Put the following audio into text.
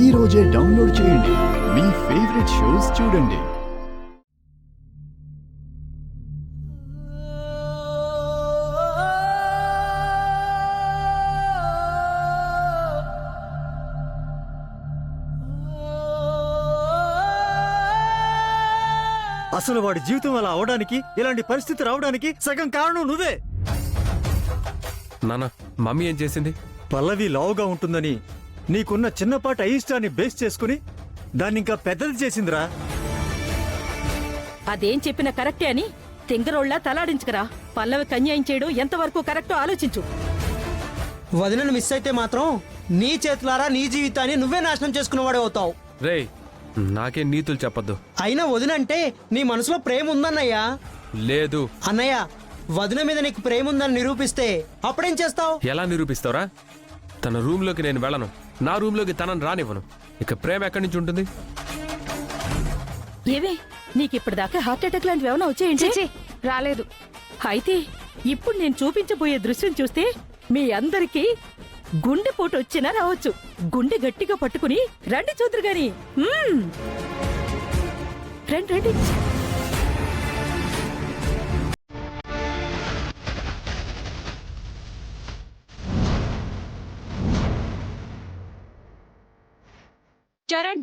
ఈ రోజే డౌన్లోడ్ చేయండి. మీ ఫేవరెట్ షోస్ చూడండి. అసలు వాడి జీవితం అలా అవడానికి, ఇలాంటి పరిస్థితి రావడానికి సగం కారణం నువ్వే. నాన్న, మమ్మీ ఏం చేసింది? పల్లవి లావుగా ఉంటుందని నీకున్న చిన్నపాటి అయిష్టాన్ని బేస్ చేసుకుని దాన్ని ఇంకా పెద్దది చేసిందిరా. అదేం చెప్పినా కరెక్టే అని తింగరోళ్ళ తలాడించుకరా. పల్లవి కన్యాయం చేయడం ఎంతవరకు కరెక్టో ఆలోచించు. వదినను మిస్ అయితే మాత్రం నీ చేతులారా నీ జీవితాన్ని నువ్వే నాశనం చేసుకున్నవాడే అవుతావు. రేయ్, నాకే నీతులు చెప్పొద్దు. అయినా వదినంటే నీ మనసులో ప్రేమ ఉందన్నయ్యా. లేదు. అన్నయ్య, వదిన మీద నీకు ప్రేమ ఉందని నిరూపిస్తే అప్పుడేం చేస్తావు? ఎలా నిరూపిస్తావురా? తన రూమ్ లోకి నేను వెళ్ళను, నా రూమ్ లోకి తనని రానివ్వను. ఇక ప్రేమ ఎక్కడి నుంచి ఉంటుంది? ఏవే, నీకిప్పటిదాకా హార్ట్ అటాక్ లాంటివి ఏమైనా వచ్చాయంటే? రాలేదు. అయితే ఇప్పుడు నేను చూపించబోయే దృశ్యం చూస్తే మీ అందరికీ గుండెపోటు వచ్చినా రావచ్చు. గుండె గట్టిగా పట్టుకుని రండి చూద్దరు గాని. రండి రండి. చరణ్,